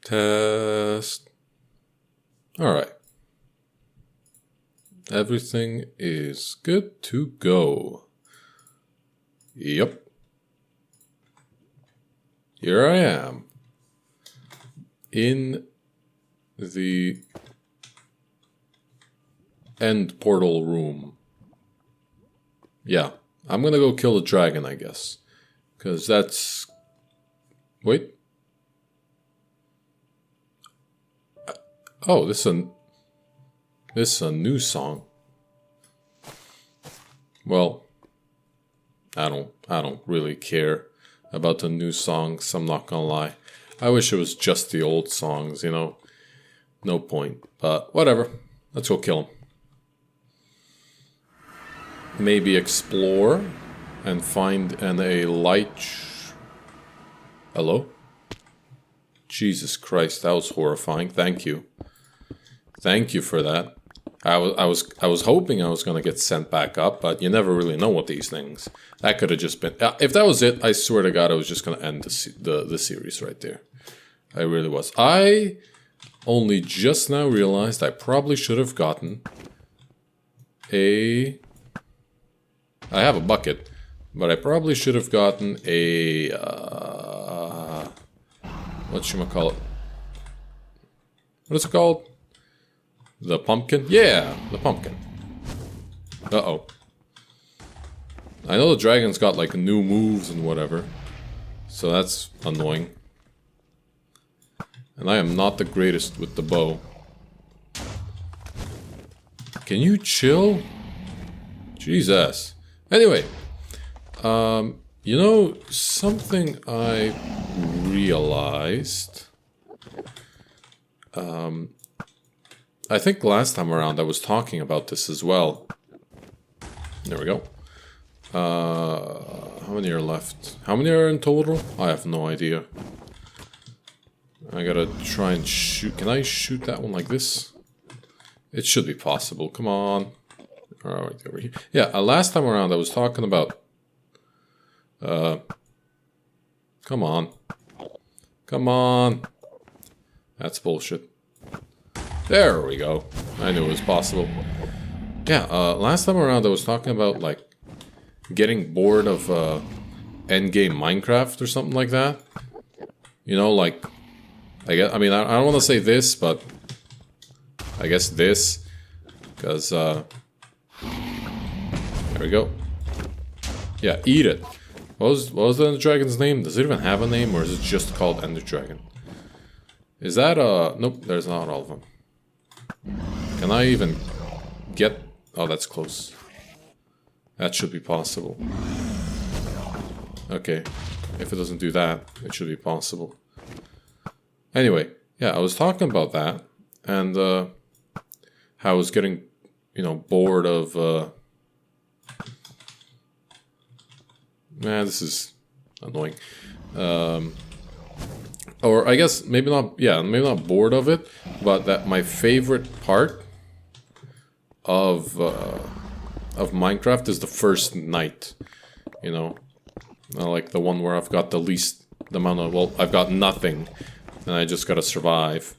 Test. Alright. Everything is good to go. Yep. Here I am. In the end portal room. Yeah. I'm gonna go kill the dragon, I guess. Because that's... Wait. Oh, this is a new song. Well, I don't really care about the new songs, I'm not gonna lie. I wish it was just the old songs, you know. No point. But whatever. Let's go kill him. Maybe explore and find a light. Hello? Jesus Christ, that was horrifying. Thank you. Thank you for that. I was hoping I was gonna get sent back up, but you never really know with these things. That could have just been. If that was it, I swear to God, I was just gonna end the series right there. I really was. I only just now realized I probably should have gotten a. I have a bucket, but I probably should have gotten a. Whatchamacallit? What is it called? The pumpkin? Yeah, the pumpkin. Uh-oh. I know the dragon's got like new moves and whatever. So that's annoying. And I am not the greatest with the bow. Can you chill? Jesus. Anyway. You know, something I realized... I think last time around I was talking about this as well. There we go. How many are left? How many are in total? I have no idea. I gotta try and shoot. Can I shoot that one like this? It should be possible. Come on. Alright, over here. Yeah, last time around I was talking about... Come on. Come on. That's bullshit. There we go. I knew it was possible. Yeah, last time around I was talking about, like, getting bored of, endgame Minecraft or something like that. You know, like, I don't want to say this, but I guess this, because, there we go. Yeah, eat it. What was the Ender Dragon's name? Does it even have a name, or is it just called Ender Dragon? Is that, nope, there's not all of them. Can I even get... Oh, that's close. That should be possible. Okay. If it doesn't do that, it should be possible. Anyway, yeah, I was talking about that. And, how I was getting, you know, bored of, Man, this is annoying. Or I guess maybe not bored of it, but that my favorite part of Minecraft is the first night, you know, like the one where I've got the least amount of, well, I've got nothing, and I just gotta survive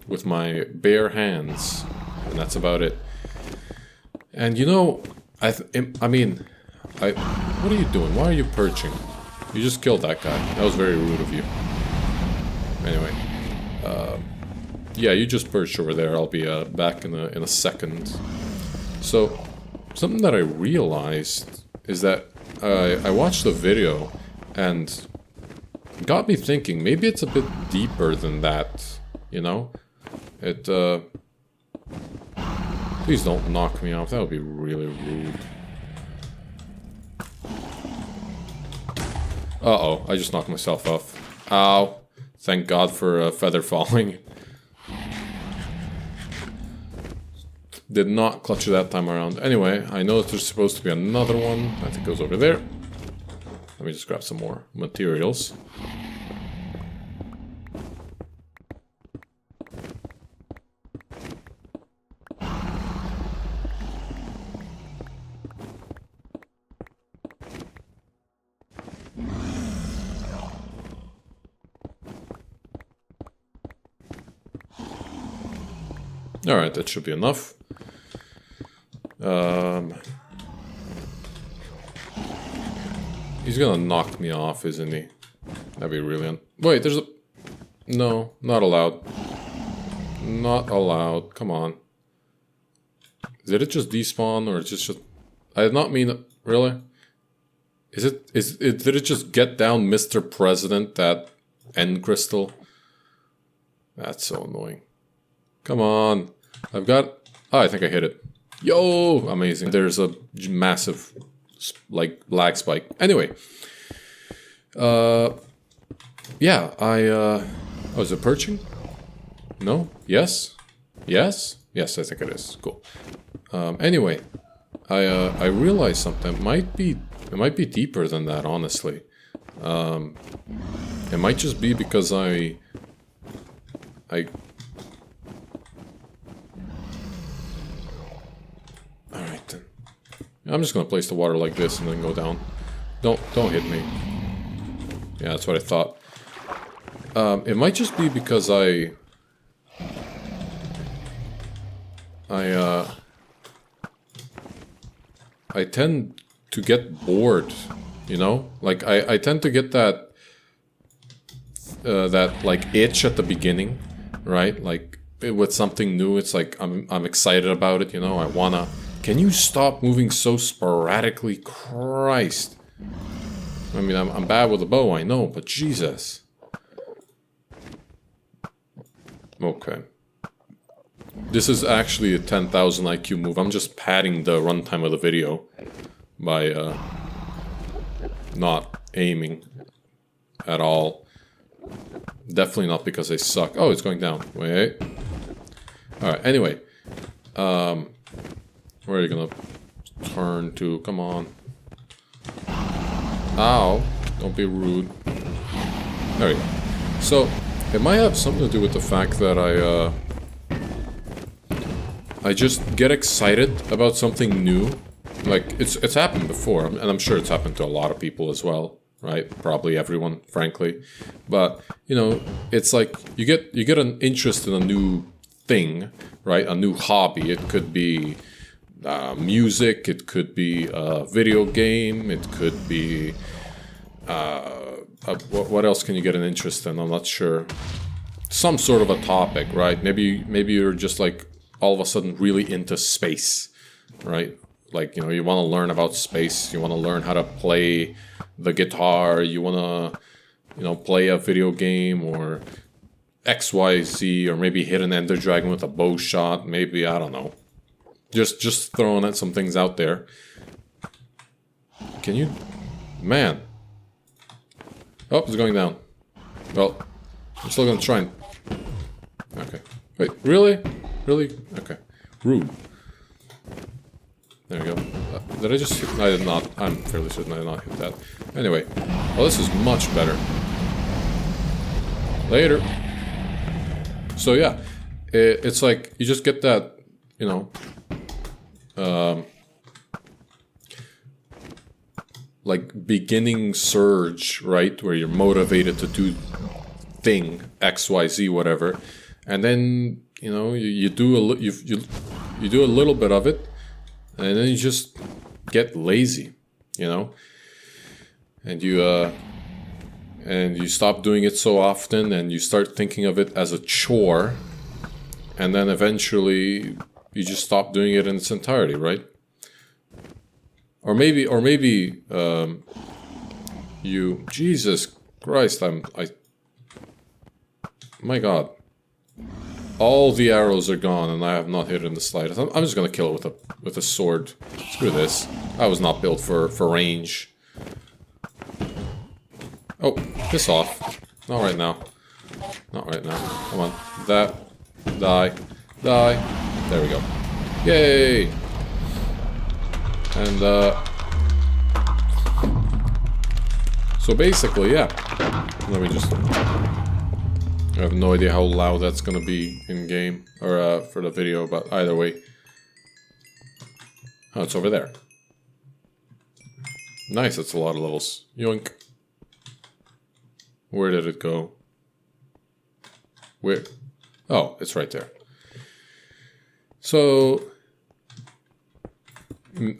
with my bare hands, and that's about it. And you know, what are you doing? Why are you perching? You just killed that guy. That was very rude of you. Anyway, yeah, you just perch over there. I'll be back in a second. So, something that I realized is that I watched the video and it got me thinking. Maybe it's a bit deeper than that. You know, it. Please don't knock me off. That would be really rude. Uh-oh, I just knocked myself off. Ow. Thank God for a feather falling. Did not clutch it that time around. Anyway, I know that there's supposed to be another one. I think it goes over there. Let me just grab some more materials. Alright, that should be enough. He's gonna knock me off, isn't he? That'd be brilliant. Wait, there's a... No, not allowed. Not allowed. Come on. Did it just despawn, or it's just... I did not mean... Really? Did it just get down Mr. President, that end crystal? That's so annoying. Come on. I've got... Oh, I think I hit it. Yo! Amazing. There's a massive, like, lag spike. Anyway. Yeah, Oh, is it perching? No? Yes? Yes? Yes, I think it is. Cool. Anyway. I realized something. It might be deeper than that, honestly. It might just be because Alright then. I'm just gonna place the water like this and then go down. Don't hit me. Yeah, that's what I thought. It might just be because I tend to get bored, you know? Like, I tend to get that like, itch at the beginning, right? Like, with something new, it's like, I'm excited about it, you know? I wanna... Can you stop moving so sporadically? Christ. I mean, I'm bad with a bow, I know, but Jesus. Okay. This is actually a 10,000 IQ move. I'm just padding the runtime of the video by not aiming at all. Definitely not because I suck. Oh, it's going down. Wait. Alright, anyway. Where are you gonna turn to? Come on. Ow. Don't be rude. There we go. So, it might have something to do with the fact that I just get excited about something new. Like, it's happened before, and I'm sure it's happened to a lot of people as well, right? Probably everyone, frankly. But, you know, it's like, you get an interest in a new thing, right? A new hobby. It could be music, it could be a video game, it could be... what else can you get an interest in? I'm not sure. Some sort of a topic, right? Maybe you're just like all of a sudden really into space, right? Like, you know, you want to learn about space, you want to learn how to play the guitar, you want to, you know, play a video game or XYZ, or maybe hit an ender dragon with a bow shot, maybe, I don't know. Just throwing at some things out there. Can you... Man. Oh, it's going down. Well, I'm still gonna try and... Okay. Wait, really? Really? Okay. Rude. There we go. Did I just hit... I did not. I'm fairly certain I did not hit that. Anyway. Well, this is much better. Later. So, yeah. It's like, you just get that, you know... like, beginning surge, right? Where you're motivated to do thing, XYZ, whatever. And then, you know, you do a little bit of it, and then you just get lazy, you know? And you stop doing it so often, and you start thinking of it as a chore, and then eventually you just stop doing it in its entirety, right? Or maybe, you... Jesus Christ, my God. All the arrows are gone, and I have not hit it in the slightest. I'm just gonna kill it with a sword. Screw this. I was not built for range. Oh, piss off. Not right now. Not right now. Come on. That. Die. Die. There we go. Yay! And, so basically, yeah. Let me just... I have no idea how loud that's gonna be in-game, or, for the video, but either way. Oh, it's over there. Nice, that's a lot of levels. Yoink. Where did it go? Where? Oh, it's right there. So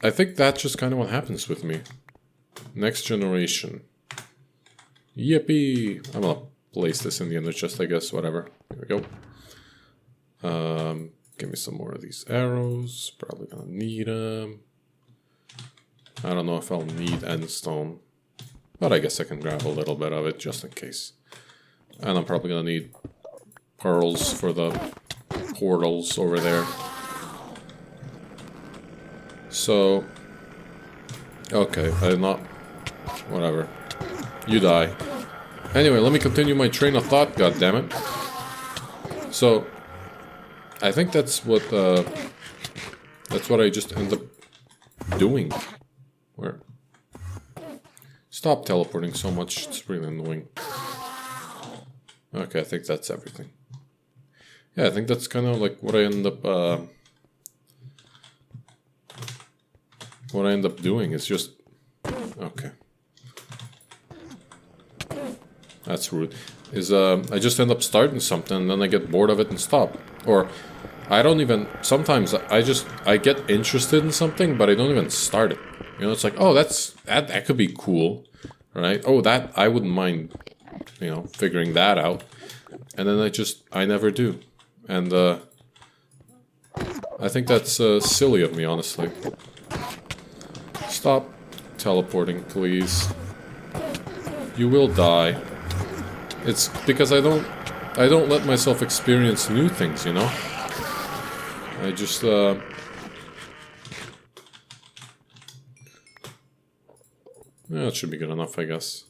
I think that's just kind of what happens with me. Next generation. Yippee! I'm gonna place this in the ender chest, I guess. Whatever. Here we go. Give me some more of these arrows. Probably gonna need them. I don't know if I'll need endstone, but I guess I can grab a little bit of it just in case. And I'm probably gonna need pearls for the portals over there. So, okay, I'm not... Whatever. You die. Anyway, let me continue my train of thought, goddammit. So, I think that's what I just end up doing. Where? Stop teleporting so much, it's really annoying. Okay, I think that's everything. Yeah, I think that's kind of like what I end up doing. It's just... Okay. That's rude. I just end up starting something and then I get bored of it and stop. Or I don't even... Sometimes I get interested in something, but I don't even start it. You know, it's like, oh, that could be cool, right? Oh, that, I wouldn't mind, you know, figuring that out. And then I never do. And I think that's silly of me, honestly. Stop teleporting, please. You will die. It's because I don't let myself experience new things, you know? I just, yeah, it should be good enough, I guess.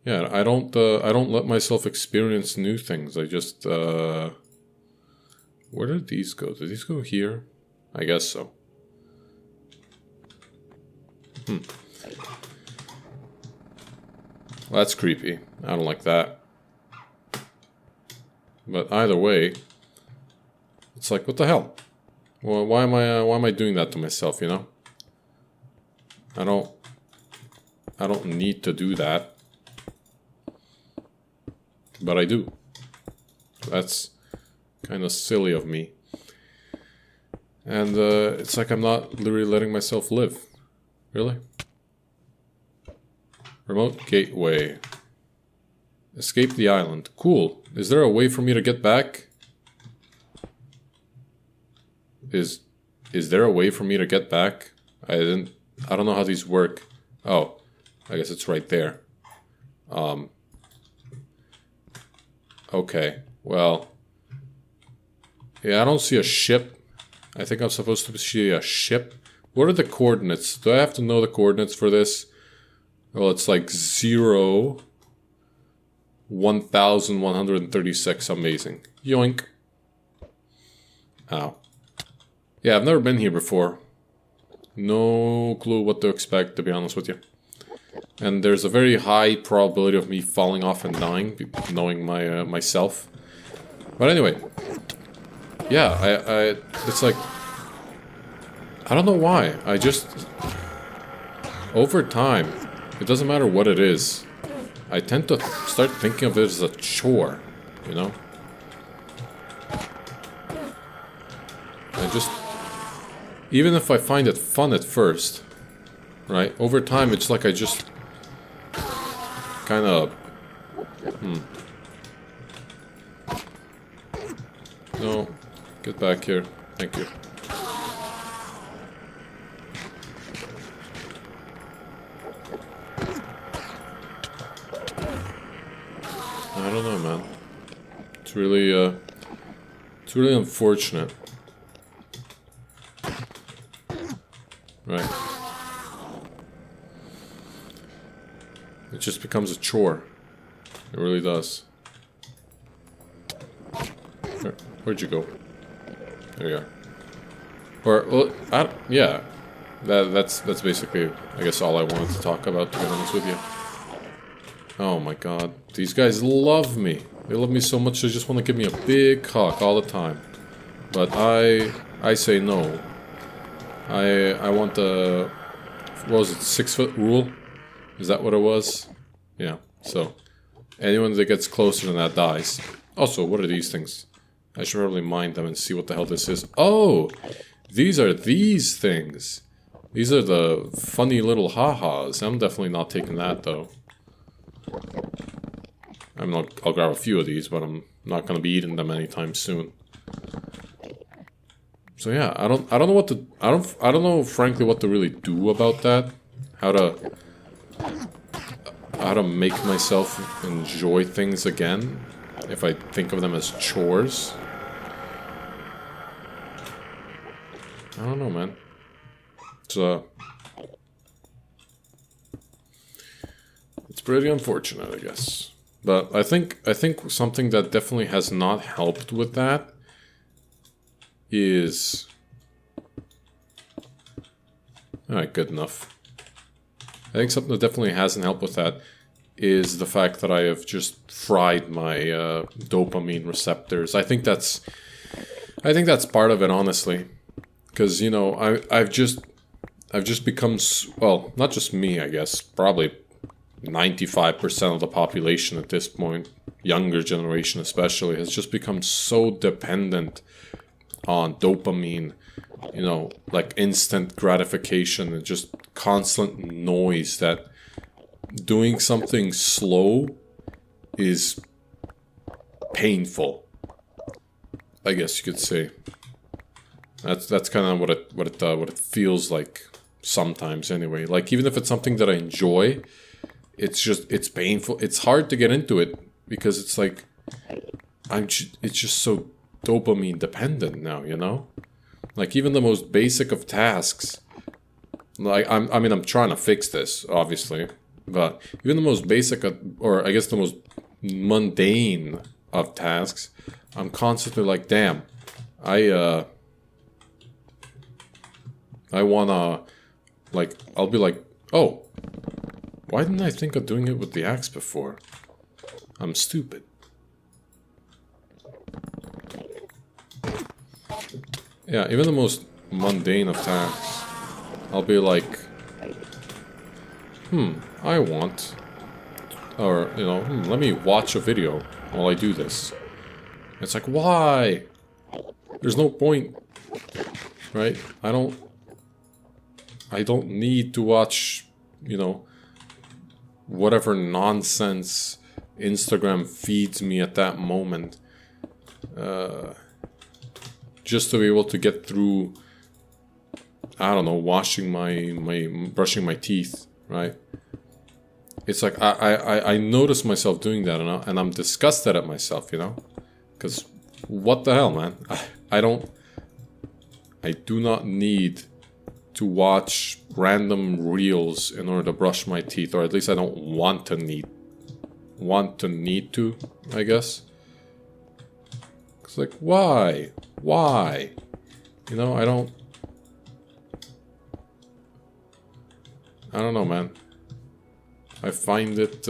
Yeah, I don't let myself experience new things. I just, where did these go? Did these go here? I guess so. Well, that's creepy. I don't like that. But either way, it's like, what the hell? Well, why am I doing that to myself, you know? I don't need to do that. But I do. That's kind of silly of me. And it's like I'm not literally letting myself live. Really? Remote gateway. Escape the island. Cool. Is there a way for me to get back? Is there a way for me to get back? I don't know how these work. Oh, I guess it's right there. Okay, well, yeah, I don't see a ship. I think I'm supposed to see a ship. What are the coordinates? Do I have to know the coordinates for this? Well, it's like 0, 1136. Amazing. Yoink. Ow. Yeah, I've never been here before. No clue what to expect, to be honest with you. And there's a very high probability of me falling off and dying, knowing my myself. But anyway, yeah, it's like, I don't know why. I just, over time, it doesn't matter what it is, I tend to start thinking of it as a chore, you know? I just, even if I find it fun at first, right, over time it's like I just kind of, No, get back here, thank you. I don't know, man. It's really unfortunate. Right. It just becomes a chore. It really does. Where'd you go? There you are. Or, well, yeah. That's basically, I guess, all I wanted to talk about, to be honest with you. Oh my god. These guys love me. They love me so much they just want to give me a big hug all the time. But I say no. I want the... What was it? 6-foot rule? Is that what it was? Yeah. So, anyone that gets closer than that dies. Also, what are these things? I should probably mine them and see what the hell this is. Oh! These are these things! These are the funny little ha-has. I'm definitely not taking that, though. I mean, I'll grab a few of these, but I'm not gonna be eating them anytime soon. So yeah, I don't know what to... I don't know, frankly, what to really do about that. How to make myself enjoy things again, if I think of them as chores. I don't know, man. It's pretty unfortunate, I guess. But I think something that definitely has not helped with that is... Alright, good enough. I think something that definitely hasn't helped with that is the fact that I have just fried my dopamine receptors. I think that's part of it, honestly. Because, you know, I've just become, well, not just me, I guess, probably 95% of the population at this point, younger generation especially, has just become so dependent on dopamine, you know, like instant gratification and just constant noise that doing something slow is painful, I guess you could say. That's kind of what it feels like sometimes, anyway. Like, even if it's something that I enjoy, it's painful. It's hard to get into it because it's like it's just so dopamine dependent now, you know? Like, even the most basic of tasks, like I'm trying to fix this, obviously, but even the most basic or I guess the most mundane of tasks, I'm constantly like, damn, I wanna, like, I'll be like, oh, why didn't I think of doing it with the axe before? I'm stupid. Yeah, even the most mundane of tasks, I'll be like, I want, or, you know, let me watch a video while I do this. It's like, why? There's no point, right? I don't need to watch, you know, whatever nonsense Instagram feeds me at that moment. Just to be able to get through, I don't know, brushing my teeth, right? It's like, I notice myself doing that, and I'm disgusted at myself, you know? Because, what the hell, man? I do not need to watch random reels in order to brush my teeth, or at least I don't want to need to, I guess. It's like, why? You know, I don't know, man. I find it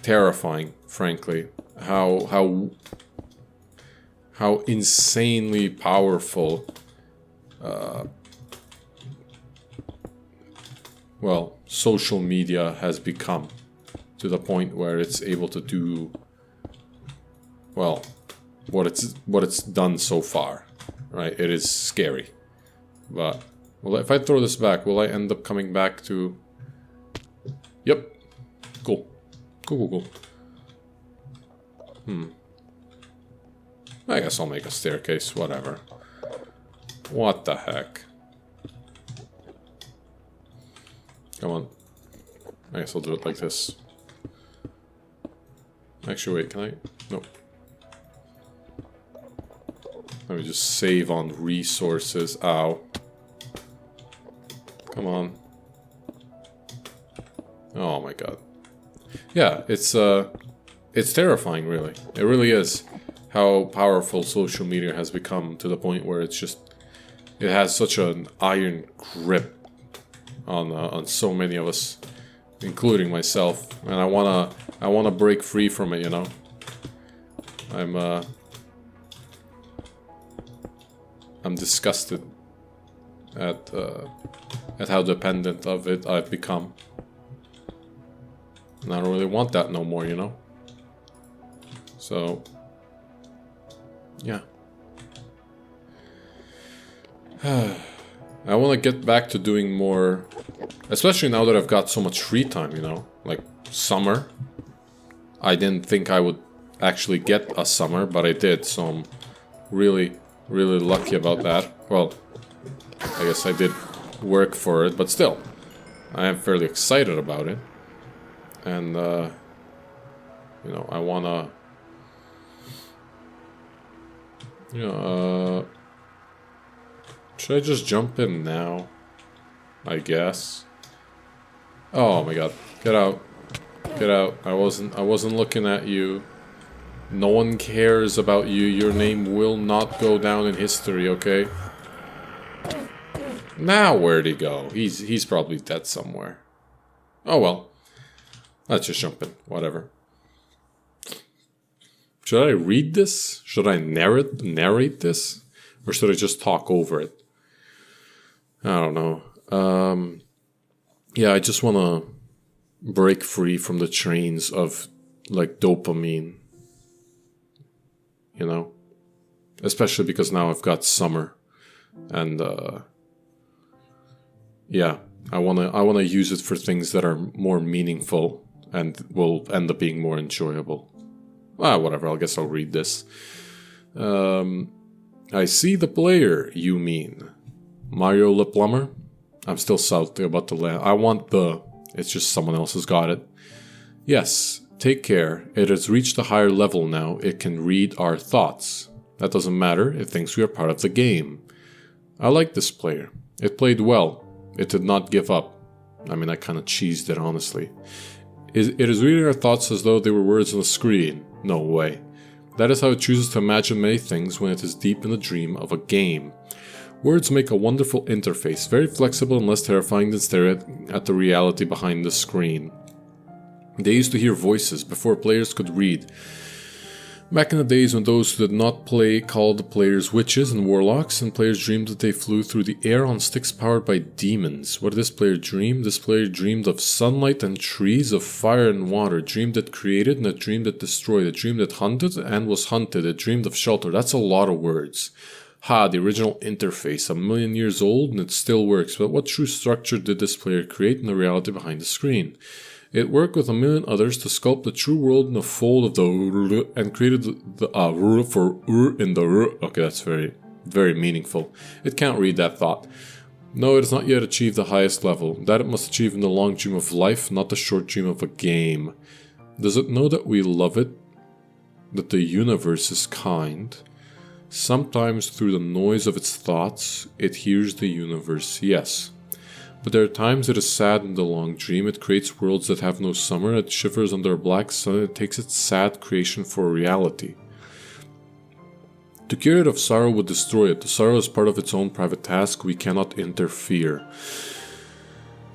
terrifying, frankly, how insanely powerful well, social media has become, to the point where it's able to do, well, what it's done so far, right? It is scary. But, well, if I throw this back, will I end up coming back to... Yep. Cool. Cool. I guess I'll make a staircase, whatever. What the heck? Come on. I guess I'll do it like this. Actually, wait, can I? Nope. Let me just save on resources. Ow. Come on. Oh my god. Yeah, it's terrifying, really. It really is. How powerful social media has become, to the point where it's just... It has such an iron grip on so many of us, including myself, and I wanna break free from it, you know. I'm disgusted at how dependent of it I've become, and I don't really want that no more, you know. So, yeah. I want to get back to doing more, especially now that I've got so much free time, you know? Like, summer. I didn't think I would actually get a summer, but I did, so I'm really, really lucky about that. Well, I guess I did work for it, but still, I am fairly excited about it. And, you know, I wanna... You know, should I just jump in now? I guess. Oh my god. Get out. Get out. I wasn't looking at you. No one cares about you. Your name will not go down in history, okay? Now where'd he go? He's probably dead somewhere. Oh well. Let's just jump in. Whatever. Should I read this? Should I narrate this? Or should I just talk over it? I don't know. Yeah, I just want to break free from the chains of, like, dopamine. You know? Especially because now I've got summer. And, yeah, I wanna use it for things that are more meaningful and will end up being more enjoyable. Whatever, I guess I'll read this. I see the player, you mean. Mario Le Plumber? I'm still salty about the land. I want the... It's just someone else has got it. Yes, take care. It has reached a higher level now. It can read our thoughts. That doesn't matter. It thinks we are part of the game. I like this player. It played well. It did not give up. I mean, I kind of cheesed it, honestly. It is reading our thoughts as though they were words on a screen. No way. That is how it chooses to imagine many things when it is deep in the dream of a game. Words make a wonderful interface, very flexible and less terrifying than stare at the reality behind the screen. They used to hear voices before players could read. Back in the days when those who did not play called the players witches and warlocks, and players dreamed that they flew through the air on sticks powered by demons. What did this player dream? This player dreamed of sunlight and trees, of fire and water. Dreamed that created and a dream that destroyed. A dream that hunted and was hunted. It dreamed of shelter. That's a lot of words. The original interface, 1,000,000 years old and it still works. But what true structure did this player create in the reality behind the screen? It worked with 1,000,000 others to sculpt the true world in the fold of the and created the for in the Okay, that's very, very meaningful. It can't read that thought. No, it has not yet achieved the highest level. That it must achieve in the long dream of life, not the short dream of a game. Does it know that we love it? That the universe is kind? Sometimes through the noise of its thoughts, it hears the universe, yes. But there are times it is sad in the long dream. It creates worlds that have no summer. It shivers under a black sun. It takes its sad creation for reality. To cure it of sorrow would destroy it. The sorrow is part of its own private task. We cannot interfere.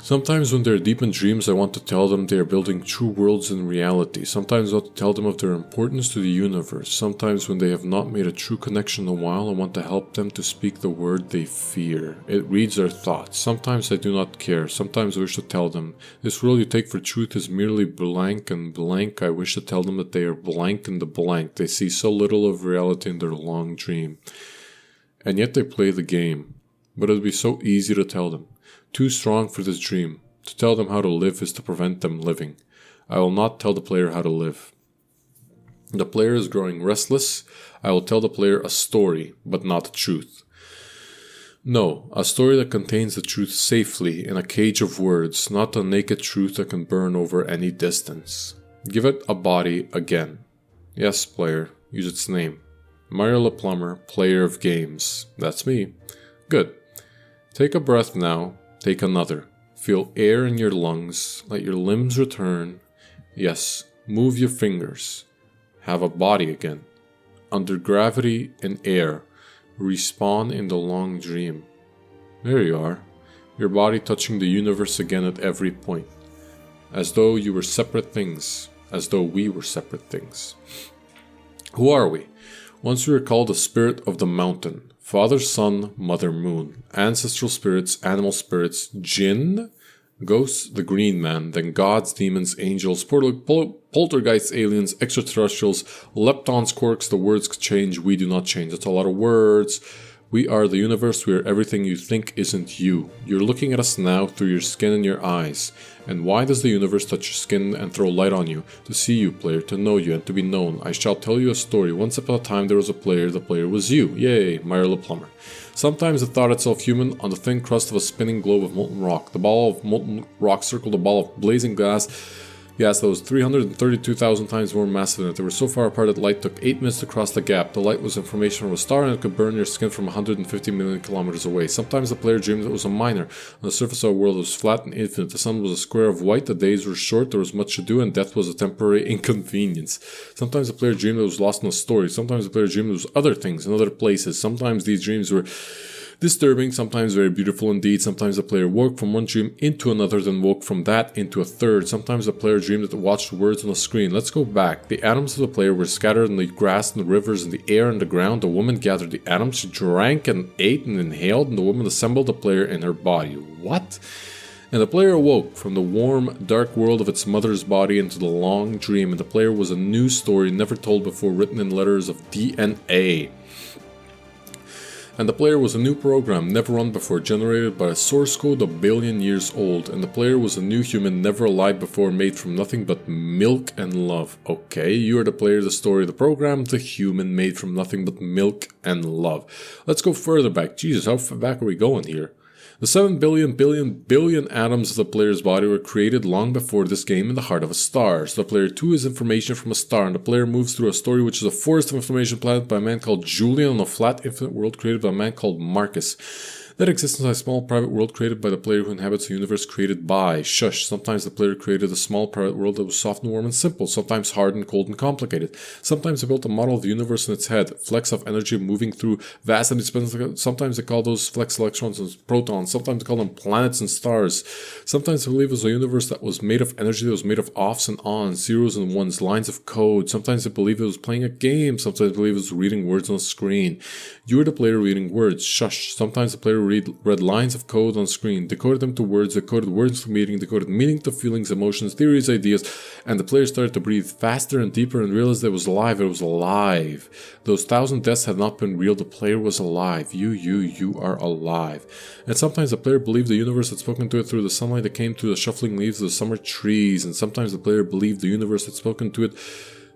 Sometimes when they're deep in dreams, I want to tell them they are building true worlds in reality. Sometimes I want to tell them of their importance to the universe. Sometimes when they have not made a true connection in a while, I want to help them to speak the word they fear. It reads their thoughts. Sometimes I do not care. Sometimes I wish to tell them, this world you take for truth is merely blank and blank. I wish to tell them that they are blank in the blank. They see so little of reality in their long dream. And yet they play the game. But it would be so easy to tell them. Too strong for this dream. To tell them how to live is to prevent them living. I will not tell the player how to live. The player is growing restless. I will tell the player a story, but not the truth. No, a story that contains the truth safely in a cage of words, not a naked truth that can burn over any distance. Give it a body again. Yes, player, use its name. Mario Le Plumber, player of games. That's me. Good. Take a breath now. Take another. Feel air in your lungs. Let your limbs return. Yes, move your fingers. Have a body again. Under gravity and air. Respawn in the long dream. There you are. Your body touching the universe again at every point. As though you were separate things. As though we were separate things. Who are we? Once we were called the spirit of the mountain. Father, Sun, Mother, Moon, ancestral spirits, animal spirits, Jinn, Ghosts, the Green Man, then gods, demons, angels, poltergeists, aliens, extraterrestrials, leptons, quarks, the words change, we do not change. That's a lot of words. We are the universe, we are everything you think isn't you. You're looking at us now through your skin and your eyes. And why does the universe touch your skin and throw light on you? To see you, player, to know you, and to be known. I shall tell you a story. Once upon a time there was a player, the player was you. Yay, Meyer LePlumber. Sometimes it thought itself human on the thin crust of a spinning globe of molten rock. The ball of molten rock circled a ball of blazing gas that was 332,000 times more massive than it. They were so far apart that light took 8 minutes to cross the gap. The light was information from a star and it could burn your skin from 150 million kilometers away. Sometimes the player dreamed it was a miner. On the surface of a world that was flat and infinite. The sun was a square of white, the days were short, there was much to do, and death was a temporary inconvenience. Sometimes the player dreamed it was lost in a story. Sometimes the player dreamed it was other things in other places. Sometimes these dreams were disturbing, sometimes very beautiful indeed. Sometimes the player woke from one dream into another, then woke from that into a third. Sometimes the player dreamed that watched words on a screen. Let's go back. The atoms of the player were scattered in the grass and the rivers and the air and the ground. The woman gathered the atoms, she drank and ate and inhaled, and the woman assembled the player in her body. What? And the player awoke from the warm, dark world of its mother's body into the long dream, and the player was a new story never told before, written in letters of DNA. And the player was a new program, never run before, generated by a source code a billion years old. And the player was a new human, never alive before, made from nothing but milk and love. Okay, you are the player, the story, the program, the human, made from nothing but milk and love. Let's go further back. Jesus, how far back are we going here? The 7 billion atoms of the player's body were created long before this game in the heart of a star. So the player 2 is information from a star, and the player moves through a story which is a forest of information planted by a man called Julian on a flat infinite world created by a man called Marcus. That exists inside a small private world created by the player who inhabits a universe created by. Shush. Sometimes the player created a small private world that was soft and warm and simple, sometimes hard and cold and complicated. Sometimes they built a model of the universe in its head, flecks of energy moving through vast and expensive. Sometimes they call those flecks electrons and protons. Sometimes they call them planets and stars. Sometimes they believe it was a universe that was made of energy, that was made of offs and ons, zeros and ones, lines of code. Sometimes they believe it was playing a game. Sometimes they believe it was reading words on a screen. You are the player reading words. Shush. Sometimes the player read lines of code on screen, decoded them to words, decoded words to meaning, decoded meaning to feelings, emotions, theories, ideas, and the player started to breathe faster and deeper and realized it was alive. It was alive. Those 1,000 deaths had not been real. The player was alive. You are alive. And sometimes the player believed the universe had spoken to it through the sunlight that came through the shuffling leaves of the summer trees, and sometimes the player believed the universe had spoken to it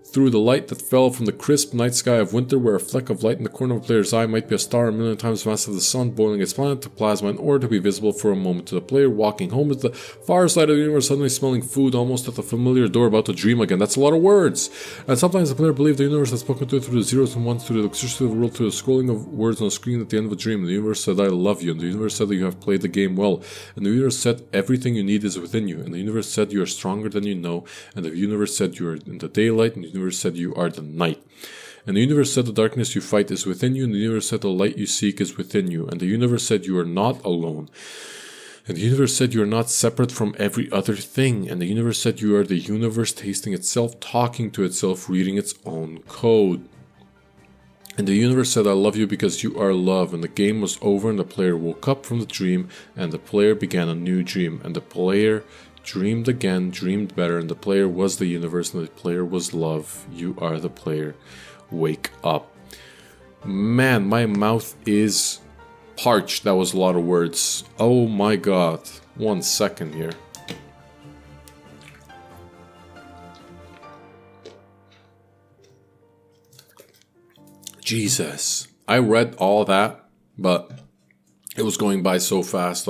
through the light that fell from the crisp night sky of winter, where a fleck of light in the corner of a player's eye might be a star a million times the mass of the sun, boiling its planet to plasma in order to be visible for a moment. To the player walking home at the far side of the universe, suddenly smelling food almost at the familiar door, about to dream again. That's a lot of words. And sometimes the player believed the universe had spoken to it through the zeros and ones, through the electricity of the world, through the scrolling of words on a screen at the end of a dream. And the universe said, I love you. And the universe said that you have played the game well. And the universe said, everything you need is within you. And the universe said, you are stronger than you know. And the universe said, you are in the daylight. And the universe said, you are the night. And the universe said the darkness you fight is within you, and the universe said the light you seek is within you, and the universe said you are not alone. And the universe said you are not separate from every other thing, and the universe said you are the universe tasting itself, talking to itself, reading its own code. And the universe said, I love you because you are love, and the game was over, and the player woke up from the dream, and the player began a new dream, and the player dreamed again, dreamed better, and the player was the universe, and the player was love. You are the player. Wake up. Man, my mouth is parched. That was a lot of words. Oh my god. 1 second here. Jesus. I read all that, but it was going by so fast.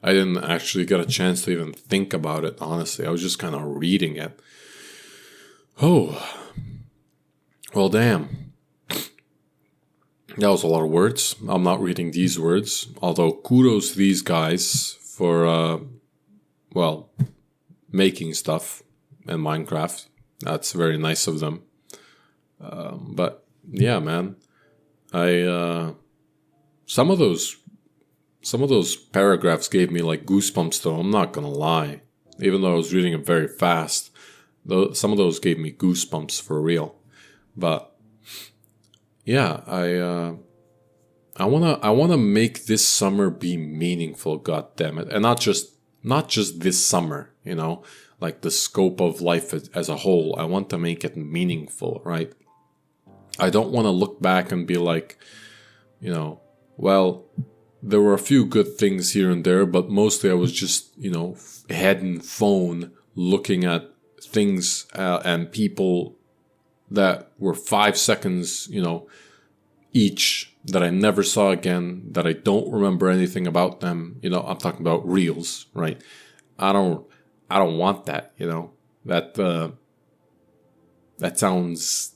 I didn't actually get a chance to even think about it, honestly. I was just kind of reading it. Oh. Well, damn. That was a lot of words. I'm not reading these words. Although, kudos to these guys for, making stuff in Minecraft. That's very nice of them. But, yeah, man. Some of those paragraphs gave me like goosebumps though, I'm not gonna lie. Even though I was reading it very fast, some of those gave me goosebumps for real. But yeah, I wanna make this summer be meaningful, goddammit. And not just not just this summer, like the scope of life as a whole. I want to make it meaningful, right? I don't want to look back and be like, well, there were a few good things here and there, but mostly I was just, head and phone looking at things and people that were 5 seconds, each, that I never saw again, that I don't remember anything about them. I'm talking about reels, right? I don't want that, that sounds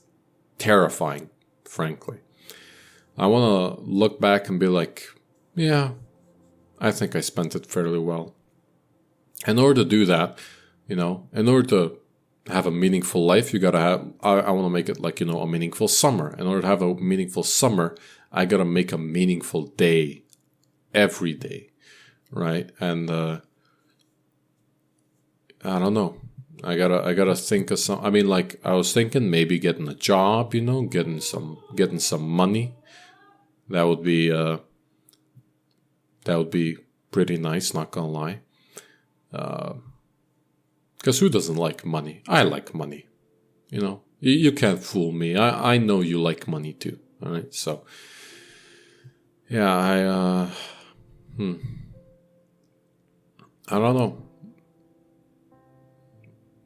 terrifying, frankly. I want to look back and be like, yeah, I think I spent it fairly well. In order to do that, in order to have a meaningful life, you gotta have, I want to make it like, a meaningful summer. In order to have a meaningful summer, I gotta make a meaningful day every day, right? And I don't know. I gotta think of some. I mean, like I was thinking, maybe getting a job, getting some money. That would be pretty nice. Not gonna lie. Because who doesn't like money? I like money. You can't fool me. I know you like money too. All right, so yeah, I don't know.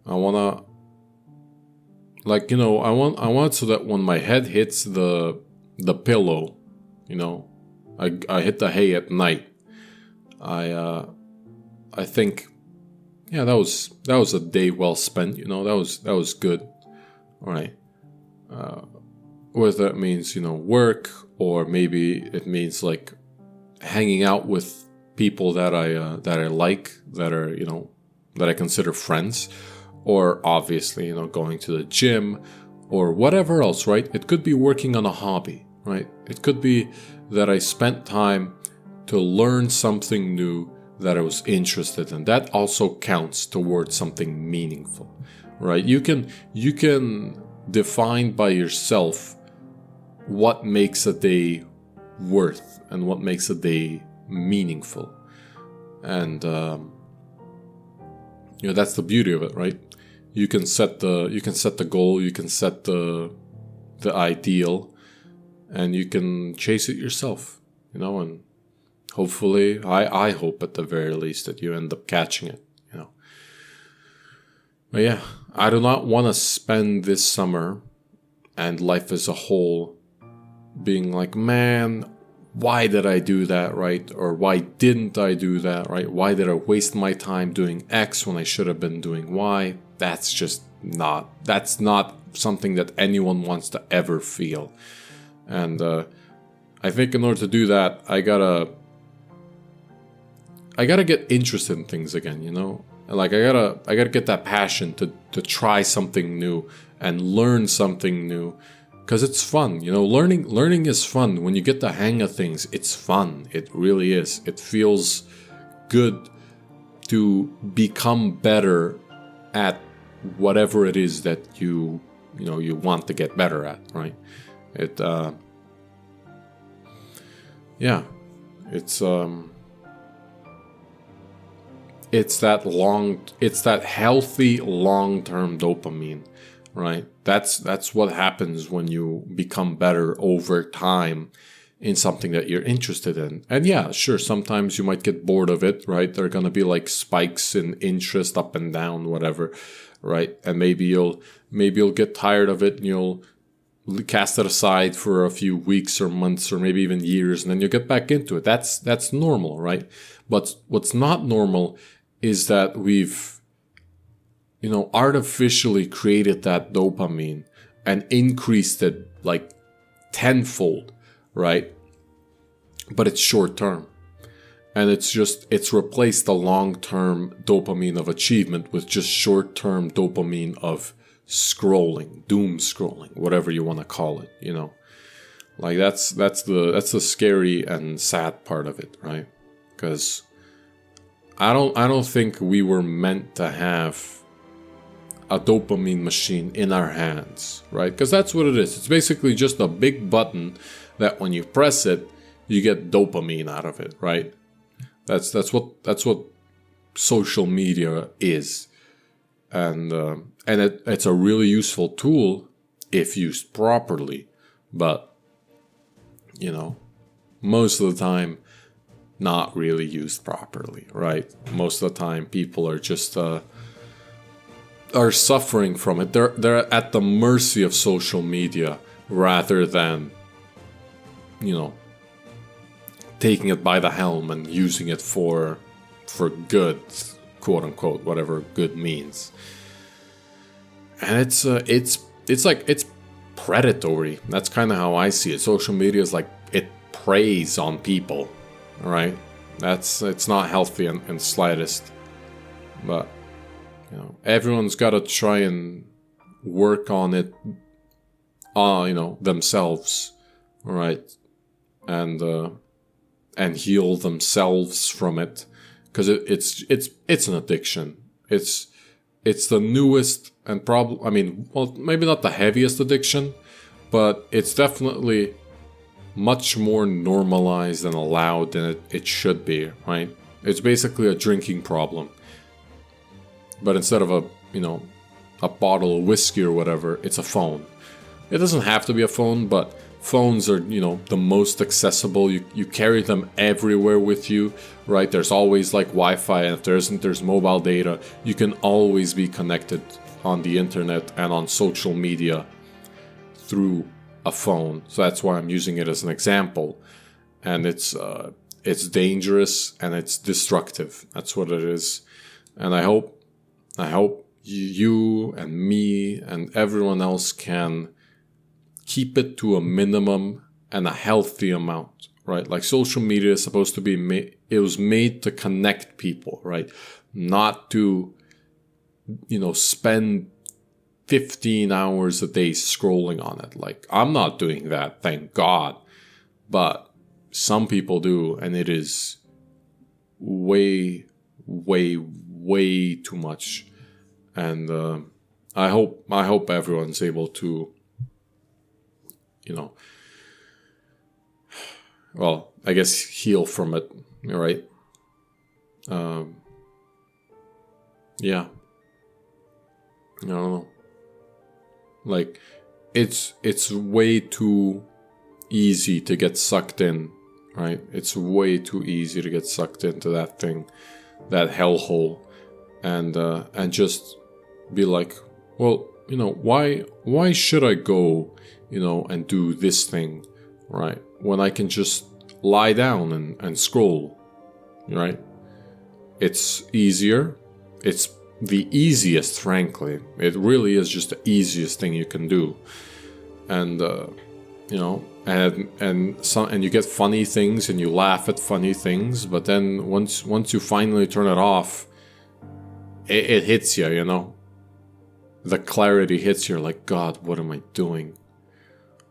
I wanna, like, I want so that when my head hits the pillow, I hit the hay at night. I think, yeah, that was a day well spent. That was good. All right. Whether that means work, or maybe it means like hanging out with people that I like, that are that I consider friends. Or obviously, going to the gym or whatever else, right? It could be working on a hobby, right? It could be that I spent time to learn something new that I was interested in. That also counts towards something meaningful, right? You can define by yourself what makes a day worth and what makes a day meaningful. And, that's the beauty of it, right? You can set the goal, you can set the ideal, and you can chase it yourself, and hopefully, I hope at the very least that you end up catching it, But yeah, I do not want to spend this summer and life as a whole being like, man, why did I do that, right? Or why didn't I do that, right? Why did I waste my time doing X when I should have been doing Y? That's not something that anyone wants to ever feel. And I think in order to do that, I gotta get interested in things again, Like I gotta get that passion to try something new and learn something new. Because it's fun, learning is fun. When you get the hang of things, it's fun. It really is. It feels good to become better at whatever it is that you want to get better at, right? It's that healthy long-term dopamine, right? That's what happens when you become better over time in something that you're interested in. And yeah, sure, sometimes you might get bored of it, right? There are going to be like spikes in interest up and down, whatever, right? And maybe you'll get tired of it and you'll cast it aside for a few weeks or months or maybe even years, and then you'll get back into it. That's normal, right? But what's not normal is that we've artificially created that dopamine and increased it like tenfold, right? But it's short term. And it's replaced the long-term dopamine of achievement with just short-term dopamine of scrolling, doom scrolling, whatever you want to call it, Like that's the scary and sad part of it, right? Because I don't think we were meant to have a dopamine machine in our hands, right? Because that's what it is. It's basically just a big button that when you press it, you get dopamine out of it, right? That's what social media is. And it's a really useful tool if used properly. But, most of the time, not really used properly, right? Most of the time, people are just are suffering from it. They're at the mercy of social media rather than, taking it by the helm and using it for good, quote unquote, whatever good means. And it's predatory. That's kind of how I see it. Social media is like it preys on people, right? It's not healthy in the slightest. But everyone's got to try and work on it, themselves, right? And heal themselves from it, because it's an addiction. It's the newest and maybe not the heaviest addiction, but it's definitely much more normalized and allowed than it should be, right? It's basically a drinking problem. But instead of a bottle of whiskey or whatever, it's a phone. It doesn't have to be a phone, but phones are, the most accessible. You carry them everywhere with you, right? There's always like Wi-Fi, and if there isn't, there's mobile data. You can always be connected on the internet and on social media through a phone. So that's why I'm using it as an example. And it's dangerous and it's destructive. That's what it is. And I hope you and me and everyone else can keep it to a minimum and a healthy amount, right? Like social media is supposed to be it was made to connect people, right? Not to, spend 15 hours a day scrolling on it. Like, I'm not doing that, thank God. But some people do, and it is way, way, way too much. And I hope everyone's able to, well, I guess heal from it, right? Yeah. I don't know. Like, it's way too easy to get sucked in, right? It's way too easy to get sucked into that thing, that hellhole, and just be like, well, why should I go, and do this thing, right? When I can just lie down and scroll, right? It's easier. It's the easiest, frankly. It really is just the easiest thing you can do. And, and you get funny things and you laugh at funny things, but then once you finally turn it off, it hits you, The clarity hits you, like, God, what am I doing?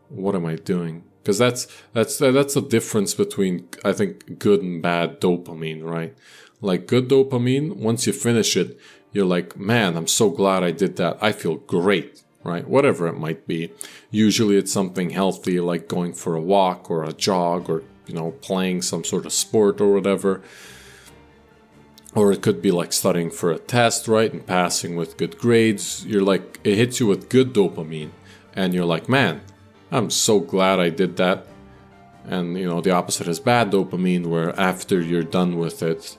What am I doing? Because that's the difference between, I think, good and bad dopamine, right? Like, good dopamine, once you finish it, you're like, man, I'm so glad I did that. I feel great, right? Whatever it might be. Usually it's something healthy, like going for a walk or a jog or, playing some sort of sport or whatever. Or it could be like studying for a test, right? And passing with good grades. You're like, it hits you with good dopamine. And you're like, man, I'm so glad I did that. And, the opposite is bad dopamine, where after you're done with it,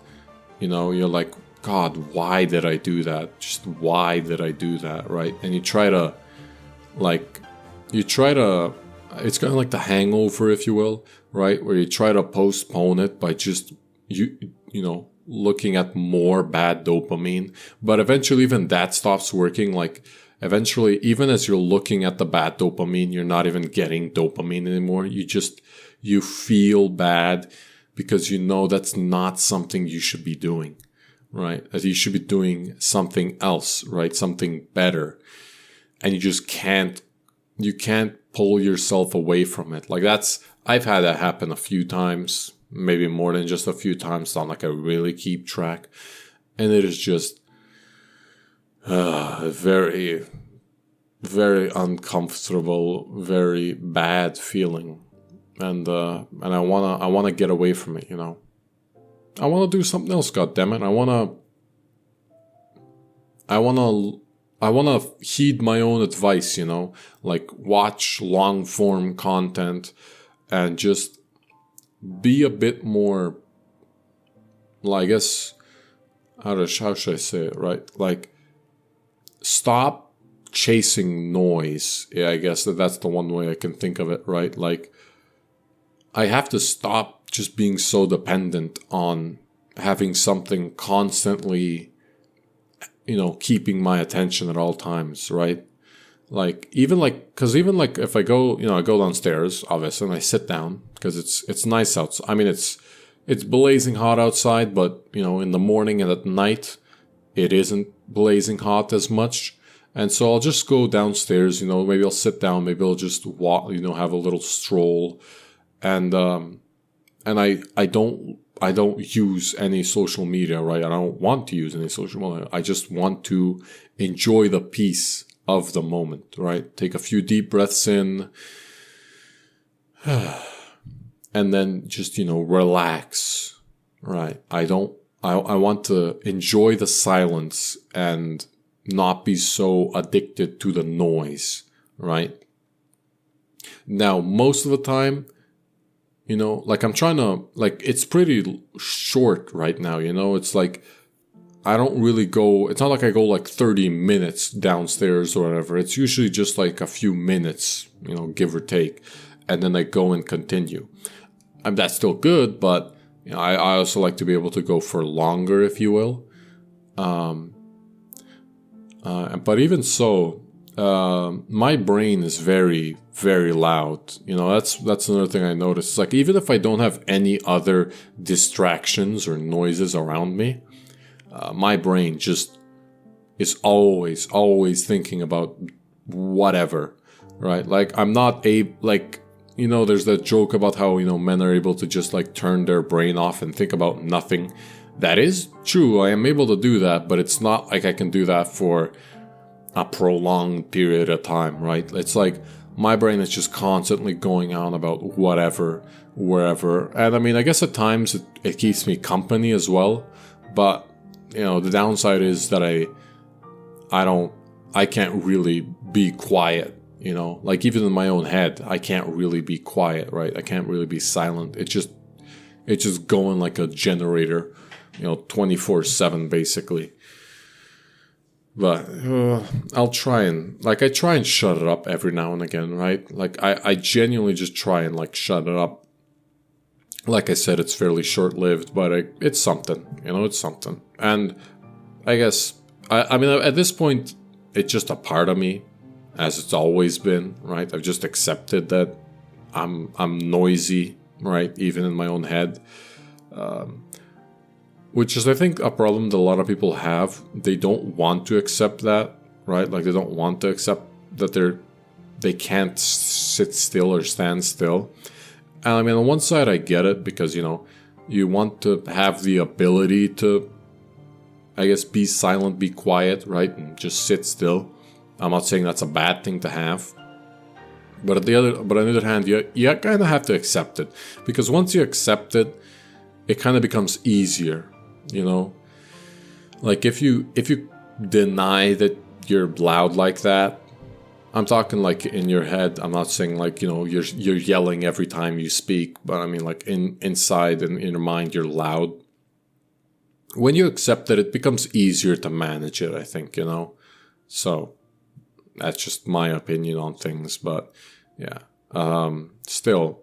you're like, God, why did I do that? Just why did I do that, right? And you try to, it's kind of like the hangover, if you will, right? Where you try to postpone it by just, looking at more bad dopamine. But eventually even that stops working. Like, eventually, even as you're looking at the bad dopamine, you're not even getting dopamine anymore. You feel bad because that's not something you should be doing, right? That you should be doing something else, right? Something better. And you can't pull yourself away from it. Like, I've had that happen a few times, maybe more than just a few times. Not like I really keep track. And it is just very, very uncomfortable, very bad feeling. And I wanna get away from it, I wanna do something else, goddammit. I wanna I wanna heed my own advice, you know, like watch long form content and just be a bit more, well, I guess, how should I say it, right? Like, stop chasing noise. Yeah, I guess that's the one way I can think of it, right? Like, I have to stop just being so dependent on having something constantly, you know, keeping my attention at all times, right? Like, even like, cause even like if I go, you know, I go downstairs, obviously, and I sit down, cause it's nice outside. I mean, it's blazing hot outside, but, you know, in the morning and at night, it isn't blazing hot as much. And so I'll just go downstairs, you know, maybe I'll sit down, maybe I'll just walk, you know, have a little stroll. And I don't use any social media, right? I don't want to use any social media. I just want to enjoy the peace of the moment, right? Take a few deep breaths in and then just, you know, relax, right? I want to enjoy the silence and not be so addicted to the noise, right? Now, most of the time, you know, like I'm trying to, like, it's pretty short right now, you know, it's like, I don't really go, it's not like I go like 30 minutes downstairs or whatever. It's usually just like a few minutes, you know, give or take. And then I go and continue. And that's still good, but, you know, I also like to be able to go for longer, if you will. But even so, my brain is very, very loud. You know, that's another thing I noticed. It's like, even if I don't have any other distractions or noises around me, my brain just is always thinking about whatever, right? Like, I'm not like, you know, there's that joke about how, you know, men are able to just like turn their brain off and think about nothing. That is true. I am able to do that, but it's not like I can do that for a prolonged period of time, right? It's like my brain is just constantly going on about whatever, wherever. And I mean, I guess at times it keeps me company as well. But, you know, the downside is that I can't really be quiet, you know? Like, even in my own head, I can't really be quiet, right? I can't really be silent. It's just going like a generator, you know, 24/7 basically. But I'll try and, like, I try and shut it up every now and again, right? Like, I genuinely just try and, like, shut it up. Like I said, it's fairly short-lived, but it's something, you know, it's something. And I guess, I mean, at this point, it's just a part of me, as it's always been, right? I've just accepted that I'm noisy, right? Even in my own head. Which is, I think, a problem that a lot of people have. They don't want to accept that, right? Like, they don't want to accept that they can't sit still or stand still. And I mean, on one side, I get it, because, you know, you want to have the ability to, I guess, be silent, be quiet, right? And just sit still. I'm not saying that's a bad thing to have. But on the other hand, you kind of have to accept it. Because once you accept it, it kind of becomes easier. You know, like if you deny that you're loud like that, I'm talking like in your head. I'm not saying like, you know, you're yelling every time you speak, but I mean like inside and in your mind you're loud. When you accept it, it becomes easier to manage it, I think, you know. So that's just my opinion on things, but yeah. Still,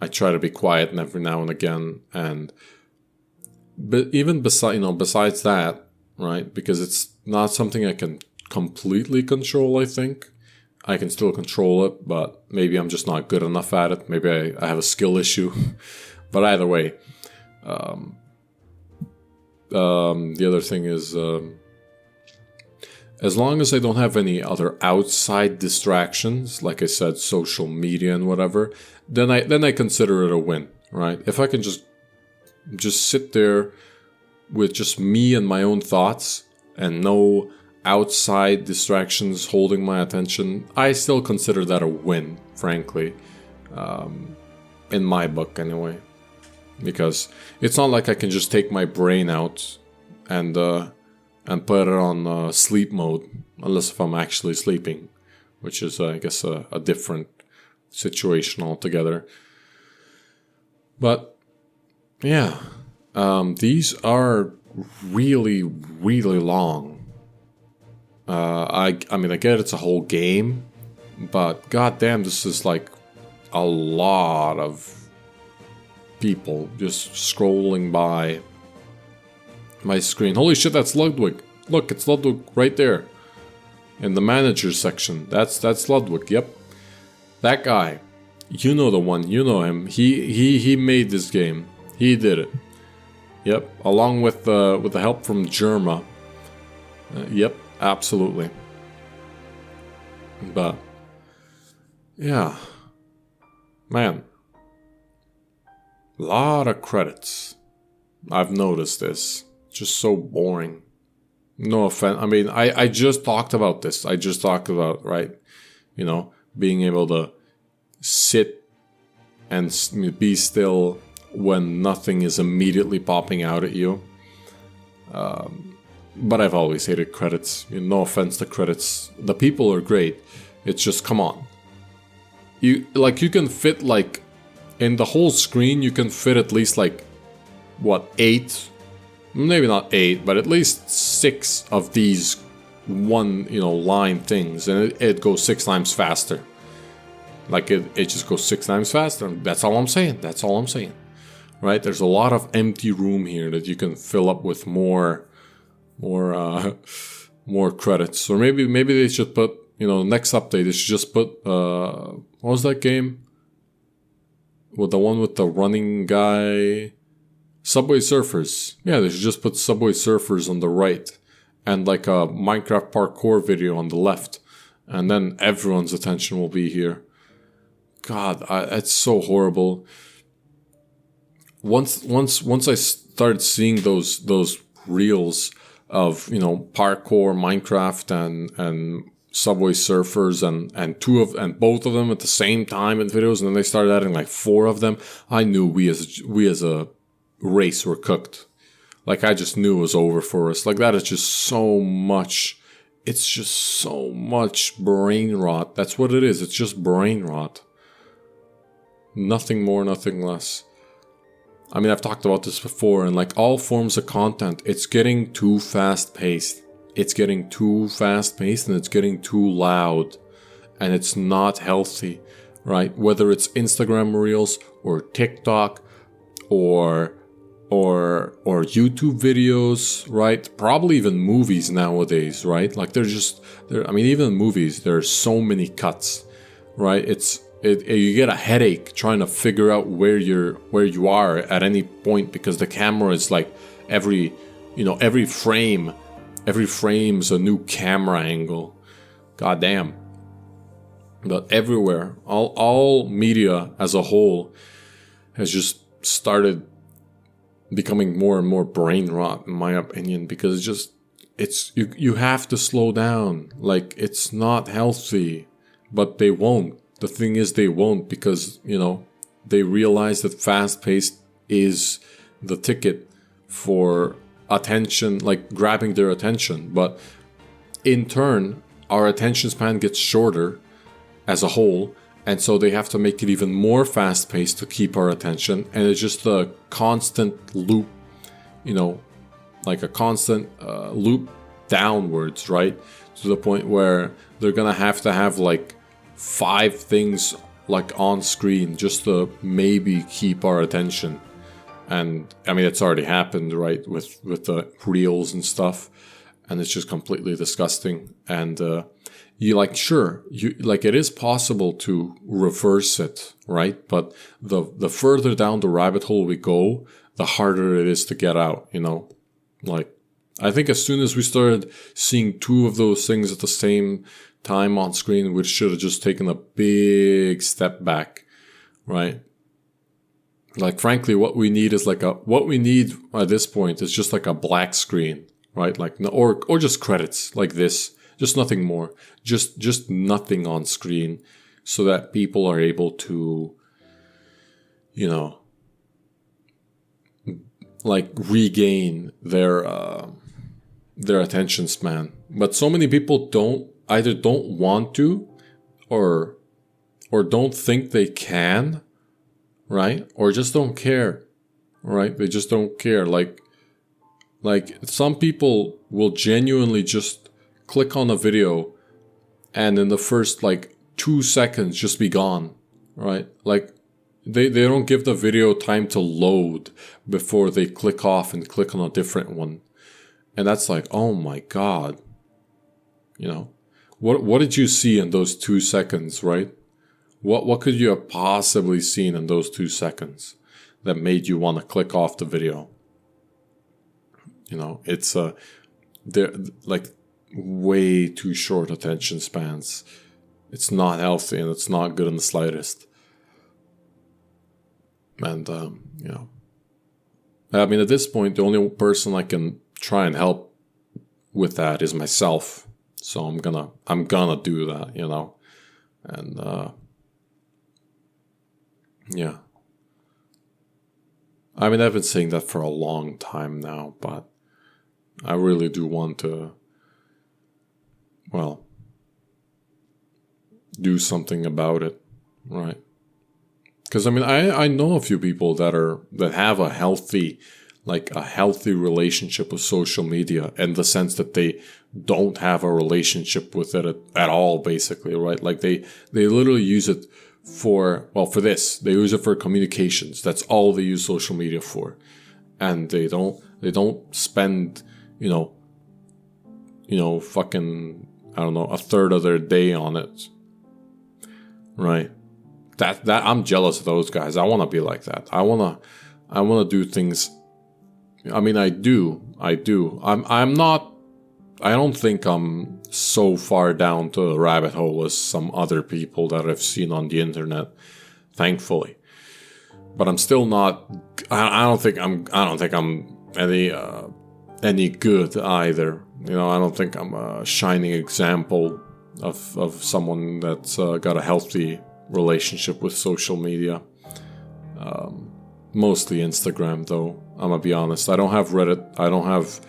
I try to be quiet every now and again, but even besides that, right? Because it's not something I can completely control, I think. I can still control it, but maybe I'm just not good enough at it. Maybe I have a skill issue. But either way, the other thing is, as long as I don't have any other outside distractions, like I said, social media and whatever, then I consider it a win, right? If I can just sit there with just me and my own thoughts and no outside distractions holding my attention, I still consider that a win, frankly, in my book anyway. Because it's not like I can just take my brain out and and put it on sleep mode, unless if I'm actually sleeping, which is, I guess, a different situation altogether. But yeah, these are really, really long. I mean, I get it's a whole game, but goddamn, this is like a lot of people just scrolling by my screen. Holy shit, that's Ludwig. Look, it's Ludwig right there in the manager section. That's Ludwig. Yep, that guy. You know the one. You know him. He made this game. He did it. Yep, along with the help from Germa. Yep, absolutely. But yeah, man, lot of credits. I've noticed this. Just so boring. No offense. I mean, I just talked about this. I just talked about, right, you know, being able to sit and be still when nothing is immediately popping out at you. But I've always hated credits. No offense to credits. The people are great. It's just, come on. You can fit, like, in the whole screen, you can fit at least, like, what, 8? Maybe not 8, but at least 6 of these one, line things. And it goes 6 times faster. Like, it just goes 6 times faster. That's all I'm saying. That's all I'm saying. Right? There's a lot of empty room here that you can fill up with more credits. Or maybe they should put, next update, they should just put, what was that game? With the one with the running guy? Subway Surfers. Yeah, they should just put Subway Surfers on the right. And like a Minecraft parkour video on the left. And then everyone's attention will be here. God, it's so horrible. Once I started seeing those reels of, parkour, Minecraft and Subway Surfers and both of them at the same time in videos, and then they started adding like 4 of them, I knew we as a race were cooked. Like, I just knew it was over for us. Like, that is just so much. It's just so much brain rot. That's what it is. It's just brain rot. Nothing more, nothing less. I mean, I've talked about this before, and like all forms of content, it's getting too fast-paced. It's getting too fast-paced and it's getting too loud. And it's not healthy, right? Whether it's Instagram Reels or TikTok or YouTube videos, right? Probably even movies nowadays, right? Like even movies, there are so many cuts, right? You get a headache trying to figure out where you are at any point, because the camera is like every frame's a new camera angle. God damn. But everywhere, all media as a whole has just started becoming more and more brain rot, in my opinion, because you have to slow down. Like, it's not healthy, but they won't. The thing is, they won't, because, they realize that fast-paced is the ticket for attention, like grabbing their attention. But in turn, our attention span gets shorter as a whole, and so they have to make it even more fast-paced to keep our attention. And it's just a constant loop, like a constant loop downwards, right? To the point where they're gonna have to have like 5 things like on screen just to maybe keep our attention. And I mean, it's already happened, right, with the reels and stuff, and it's just completely disgusting. And it is possible to reverse it, right? But the further down the rabbit hole we go, the harder it is to get out. Like, I think as soon as we started seeing 2 of those things at the same time on screen, we should have just taken a big step back, right? Like, frankly, what we need at this point is just like a black screen, right? Like, or just credits like this, just nothing more, just nothing on screen, so that people are able to, like, regain their their attention span. But so many people either don't want to or don't think they can, right? Or just don't care, right? They just don't care. Like some people will genuinely just click on a video and in the first 2 seconds just be gone, right? Like they don't give the video time to load before they click off and click on a different one. And that's like, oh my God. What did you see in those 2 seconds, right? What could you have possibly seen in those 2 seconds that made you want to click off the video? It's they're way too short attention spans. It's not healthy and it's not good in the slightest. And I mean, at this point, the only person I can try and help with that is myself. So I'm gonna do that, and yeah. I mean, I've been saying that for a long time now, but I really do want to, do something about it, right? Because I mean, I know a few people that have a healthy relationship with social media, in the sense that they don't have a relationship with it at all, basically, right? Like they literally use it for this. They use it for communications. That's all they use social media for. And they don't spend, fucking, I don't know, a third of their day on it. Right? That I'm jealous of those guys. I want to be like that. I want to do things. I mean, I do. I'm not. I don't think I'm so far down to the rabbit hole as some other people that I've seen on the internet, thankfully. But I'm still not. I don't think I'm any good either. I don't think I'm a shining example of someone that's got a healthy relationship with social media. Mostly Instagram, though. I'm gonna be honest. I don't have Reddit. I don't have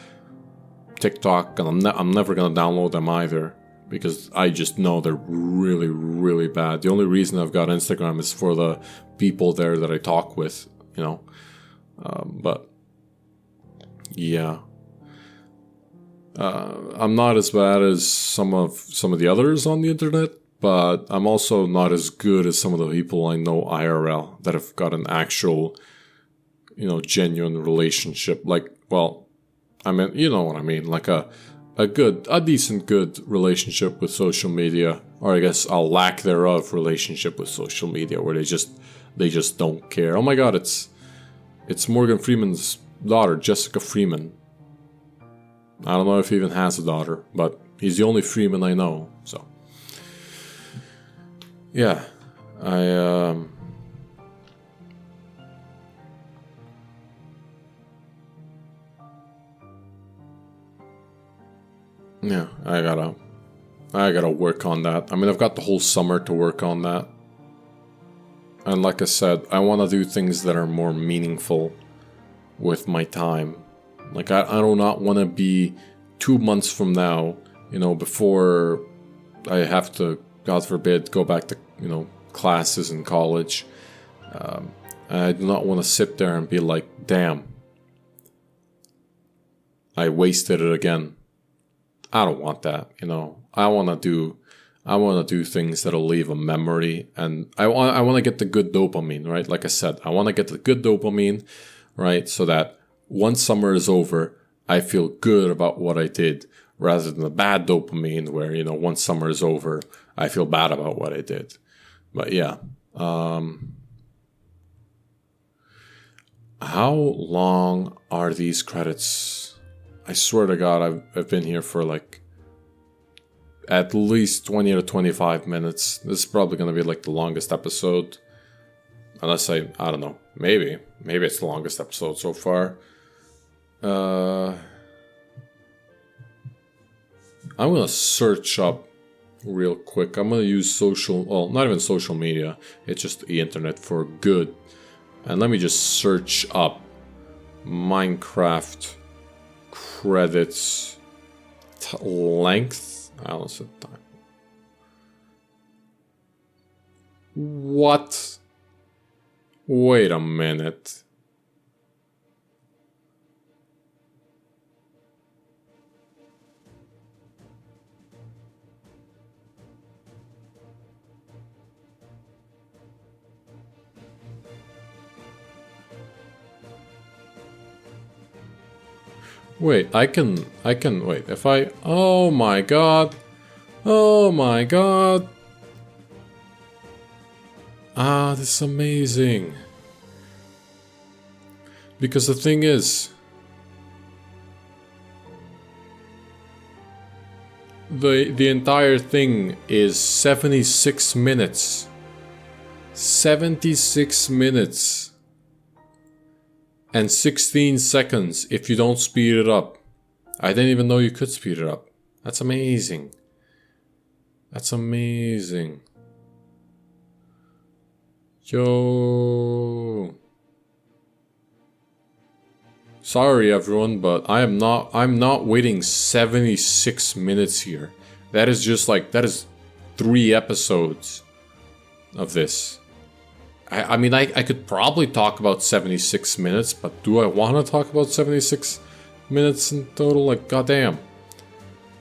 TikTok, and I'm never gonna download them either, because I just know they're really, really bad. The only reason I've got Instagram is for the people there that I talk with, but yeah, I'm not as bad as some of the others on the internet, but I'm also not as good as some of the people I know IRL that have got an actual, genuine relationship. I mean, you know what I mean, like a decent good relationship with social media, or I guess a lack thereof relationship with social media, where they just don't care. Oh my God, it's Morgan Freeman's daughter, Jessica Freeman. I don't know if he even has a daughter, but he's the only Freeman I know. So yeah, I gotta work on that. I mean, I've got the whole summer to work on that. And like I said, I want to do things that are more meaningful with my time. Like, I do not want to be 2 months from now, before I have to, God forbid, go back to, classes in college. I do not want to sit there and be like, damn, I wasted it again. I don't want that, I want to do things that'll leave a memory, and I want to get the good dopamine, right? Like I said, I want to get the good dopamine, right? So that once summer is over, I feel good about what I did, rather than the bad dopamine where, once summer is over, I feel bad about what I did. But yeah, how long are these credits? I swear to God, I've been here for at least 20 to 25 minutes. This is probably going to be the longest episode. Unless I don't know. Maybe it's the longest episode so far. I'm going to search up real quick. I'm going to use not even social media. It's just the internet for good. And let me just search up Minecraft credits length. I don't set time. What? Wait a minute. Wait, I can, wait, if I, oh my god. Oh my god. Ah, this is amazing. Because the thing is, the entire thing is 76 minutes. 76 minutes. And 16 seconds if you don't speed it up. I didn't even know you could speed it up. That's amazing. That's amazing. Yo. Sorry everyone, but I'm not waiting 76 minutes here. That is just like, that is 3 episodes of this. I mean, I could probably talk about 76 minutes, but do I want to talk about 76 minutes in total? Like, goddamn.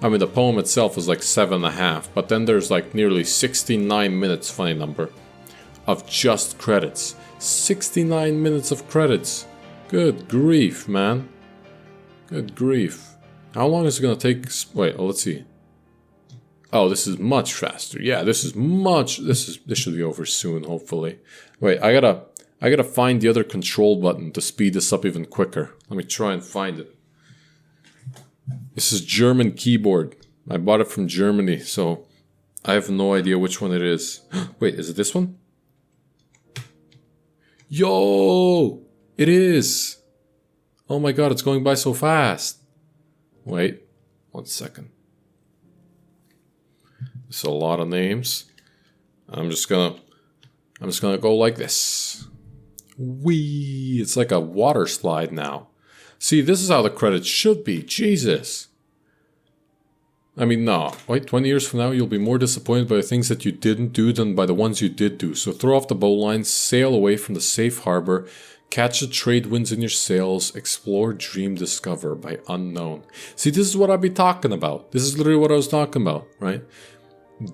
I mean, the poem itself is like 7.5, but then there's like nearly 69 minutes, funny number, of just credits. 69 minutes of credits. Good grief, man. Good grief. How long is it gonna take? Wait, let's see. Oh, this is much faster. Yeah, this is much. This should be over soon, hopefully. Wait, I gotta find the other control button to speed this up even quicker. Let me try and find it. This is German keyboard. I bought it from Germany, so I have no idea which one it is. Wait, is it this one? Yo! It is! Oh my god, it's going by so fast. Wait, 1 second. It's a lot of names. I'm just gonna go like this. Whee! It's like a water slide now. See, this is how the credits should be. Jesus. I mean, no. Wait, 20 years from now, you'll be more disappointed by the things that you didn't do than by the ones you did do. So throw off the bowline, sail away from the safe harbor, catch the trade winds in your sails, explore, dream, discover by unknown. See, this is what I'd be talking about. This is literally what I was talking about, right?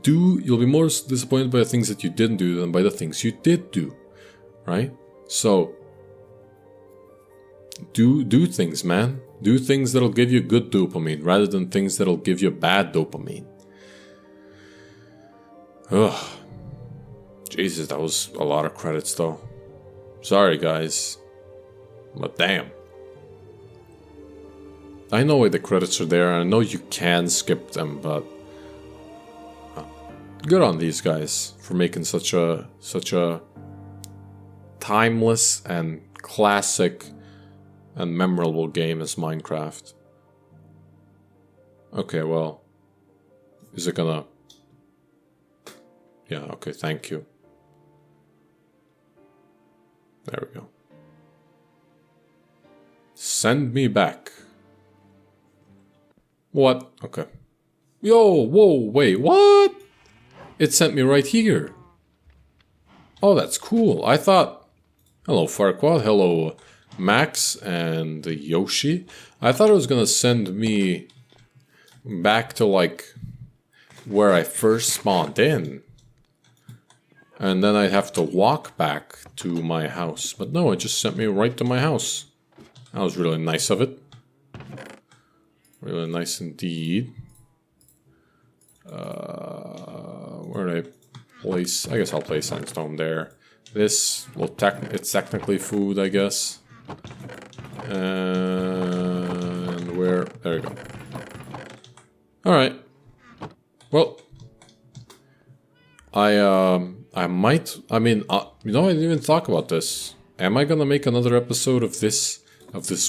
You'll be more disappointed by the things that you didn't do than by the things you did do, right? So, do things, man. Do things that'll give you good dopamine rather than things that'll give you bad dopamine. Ugh. Jesus, that was a lot of credits though. Sorry guys. But damn. I know why the credits are there, and I know you can skip them, but good on these guys for making such a timeless and classic and memorable game as Minecraft. Okay, well, is it gonna... Yeah, okay, thank you. There we go. Send me back. What? Okay. Yo, whoa, wait, what? It sent me right here. Oh, that's cool. I thought... Hello, Farquaad. Hello, Max and Yoshi. I thought it was gonna send me back to, like, where I first spawned in. And then I'd have to walk back to my house. But no, it just sent me right to my house. That was really nice of it. Really nice indeed. Where did I place? I guess I'll place sandstone there. This, well, it's technically food, I guess. And where? There we go. Alright. Well, I might, I mean, you know, I didn't even talk about this. Am I gonna make another episode of this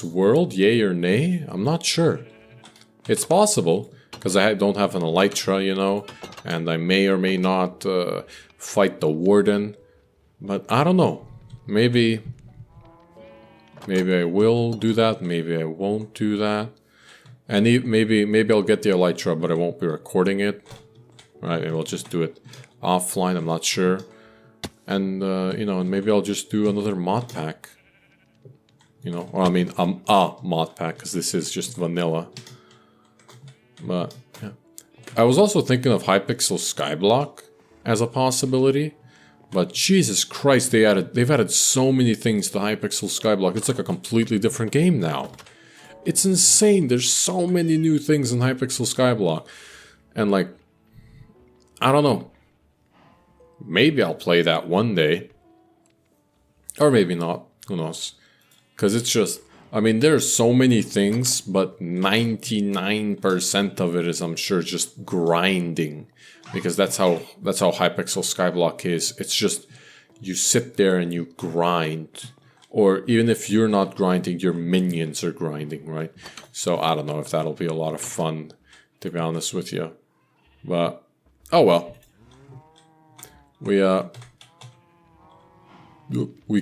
world, yay or nay? I'm not sure. It's possible, because I don't have an elytra, you know, and I may or may not fight the warden. But I don't know. Maybe I will do that, maybe I won't do that. And maybe I'll get the Elytra, but I won't be recording it. Right, maybe I'll just do it offline, I'm not sure. And, and maybe I'll just do another mod pack. Or I mean, a mod pack, because this is just vanilla. But, yeah. I was also thinking of Hypixel Skyblock as a possibility. But Jesus Christ, they've added so many things to Hypixel Skyblock. It's like a completely different game now. It's insane. There's so many new things in Hypixel Skyblock. And like, I don't know. Maybe I'll play that one day. Or maybe not. Who knows? Because it's just... I mean, there's so many things, but 99% of it is, I'm sure, just grinding. Because that's how Hypixel Skyblock is. It's just... You sit there and you grind. Or even if you're not grinding, your minions are grinding, right? So I don't know if that'll be a lot of fun, to be honest with you. But... Oh well. We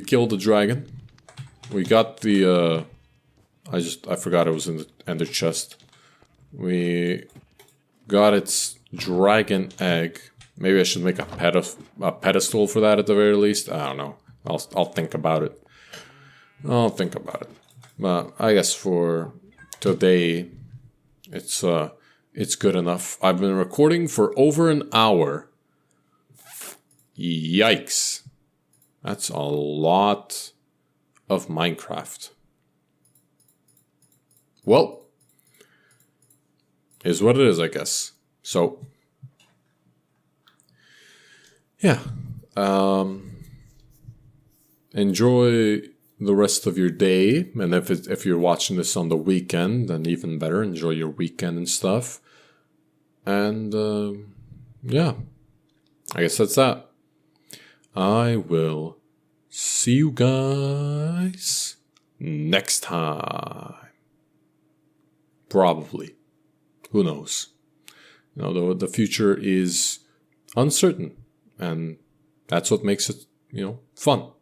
killed the dragon. We got the I forgot it was in the ender chest. We got its dragon egg. Maybe I should make a pedestal for that at the very least. I don't know. I'll think about it. But I guess for today it's good enough. I've been recording for over an hour. Yikes. That's a lot of Minecraft. Well, is what it is, I guess. So, yeah. Enjoy the rest of your day. And if you're watching this on the weekend, then even better. Enjoy your weekend and stuff. And, yeah. I guess that's that. I will see you guys next time. Probably. Who knows? The future is uncertain. And that's what makes it, fun.